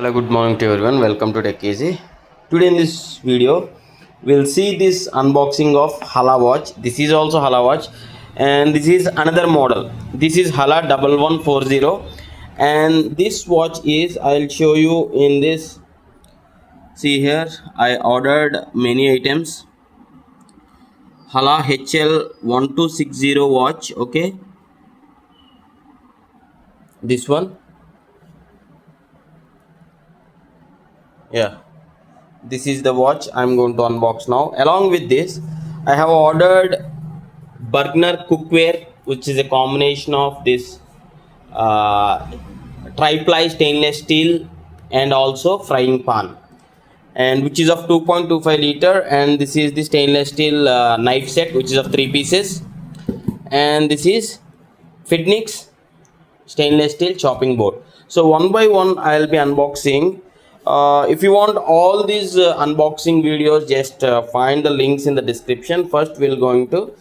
Hello, good morning to everyone. Welcome to Tech Easy. Today in this video, we'll see this unboxing of HALA watch. This is also HALA watch, and this is another model. This is HALA 1140, and this watch is, I'll show you in this. See here, I ordered many items. HALA HL-1260 watch. Okay, this one. Yeah, this is the watch I'm going to unbox now. Along with this, I have ordered burner cookware, which is a combination of this tri-ply stainless steel and also frying pan, and which is of 2.25 liter, and this is the stainless steel knife set, which is of 3 pieces, and this is Fidnix stainless steel chopping board. So one by one I'll be unboxing. If you want all these unboxing videos, just find the links in the description. First we're going to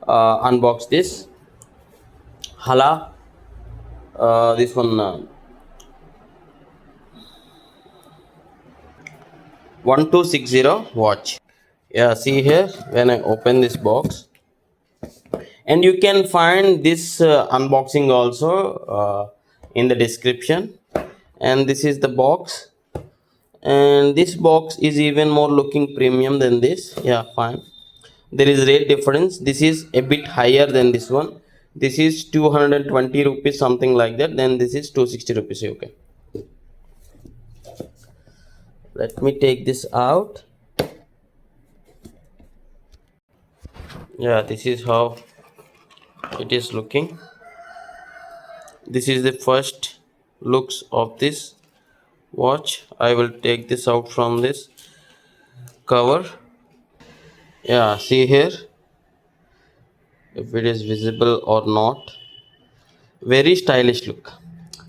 unbox this HALA, this one 1260 watch. Yeah, see here when I open this box, and you can find this unboxing also in the description. And this is the box, and this box is even more looking premium than this. Yeah, fine, there is rate difference. This is a bit higher than this one. This is 220 rupees, something like that. Then this is 260 rupees. Okay, let me take this out. Yeah, this is how it is looking. This is the first looks of this watch. I will take this out from this cover. Yeah, see here if it is visible or not. Very stylish look,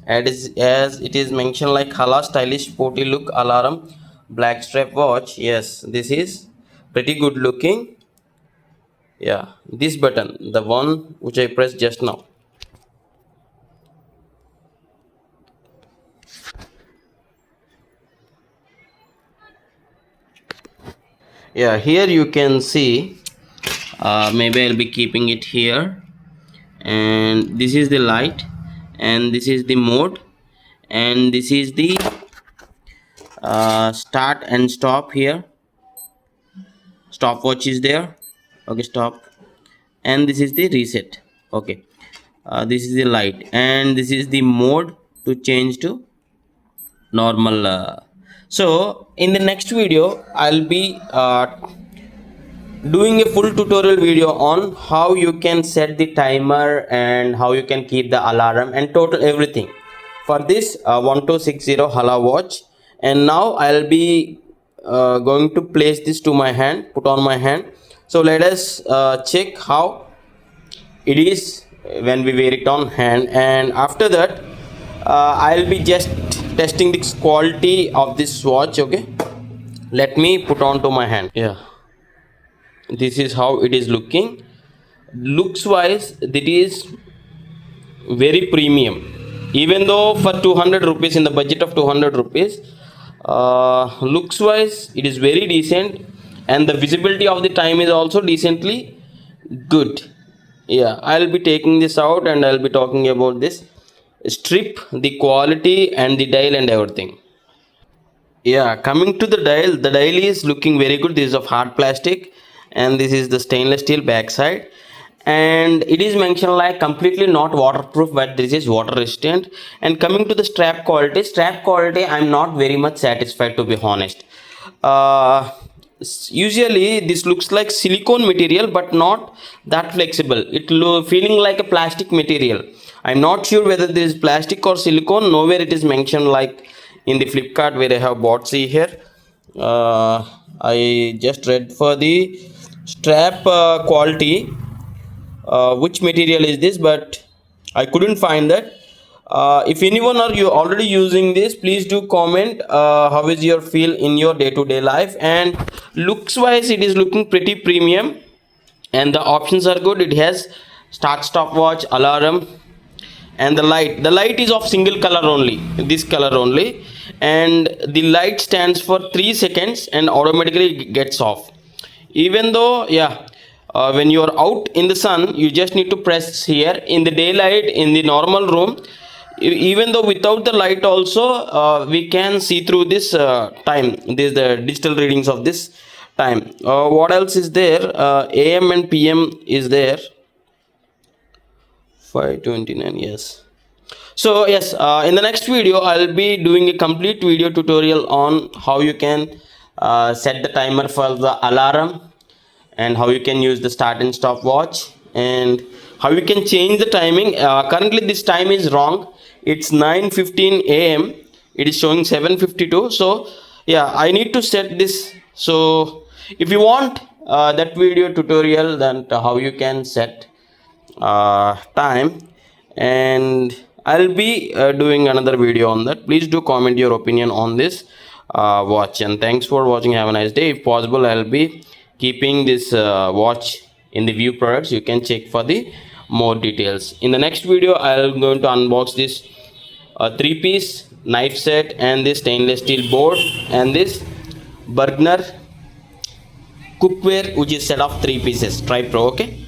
as it is mentioned like HALA stylish sporty look alarm black strap watch. Yes, this is pretty good looking. Yeah, this button, the one which I pressed just now. Yeah, here you can see, maybe I'll be keeping it here, and this is the light, and this is the mode, and this is the start and stop. Here stopwatch is there. Okay, stop, and this is the reset. Okay, this is the light, and this is the mode to change to normal. So in the next video I'll be doing a full tutorial video on how you can set the timer and how you can keep the alarm and total everything for this 1260 HALA watch. And now I'll be going to place this to my hand, put on my hand. So let us check how it is when we wear it on hand, and after that I'll be just testing the quality of this watch. Okay, let me put on to my hand. Yeah, this is how it is looking. Looks wise, it is very premium, even though for 200 rupees, in the budget of 200 rupees, looks wise it is very decent, and the visibility of the time is also decently good. Yeah, I'll be taking this out and I'll be talking about this strip, the quality and the dial and everything. Yeah, coming to the dial is looking very good. This is of hard plastic, and this is the stainless steel backside, and it is mentioned like completely not waterproof, but this is water resistant. And coming to the strap quality, I'm not very much satisfied, to be honest. Usually this looks like silicone material, but not that flexible. It feeling like a plastic material. I'm not sure whether this is plastic or silicone. Nowhere it is mentioned like in the Flipkart where I have bought. See here, I just read for the strap quality, which material is this, but I couldn't find that. If anyone are you already using this, please do comment how is your feel in your day-to-day life. And looks wise it is looking pretty premium, and the options are good. It has start stopwatch, alarm, and the light is of single color only, this color only. and the light stands for 3 seconds and automatically gets off. Even though, yeah, when you are out in the sun, you just need to press here. In the daylight, in the normal room, even though without the light also, we can see through this time, this the digital readings of this time. What else is there? AM and PM is there. 5:29, yes. So yes, in the next video I'll be doing a complete video tutorial on how you can set the timer for the alarm, and how you can use the start and stop watch, and how you can change the timing. Currently this time is wrong, it's 9:15 a.m. it is showing 7:52. So yeah, I need to set this. So if you want that video tutorial, then how you can set time, and I'll be doing another video on that. Please do comment your opinion on this watch, and thanks for watching. Have a nice day. If possible, I'll be keeping this watch in the view products. You can check for the more details. In the next video, I'm going to unbox this 3-piece knife set, and this stainless steel board, and this Bergner cookware, which is set of 3 pieces. Try Pro. Okay.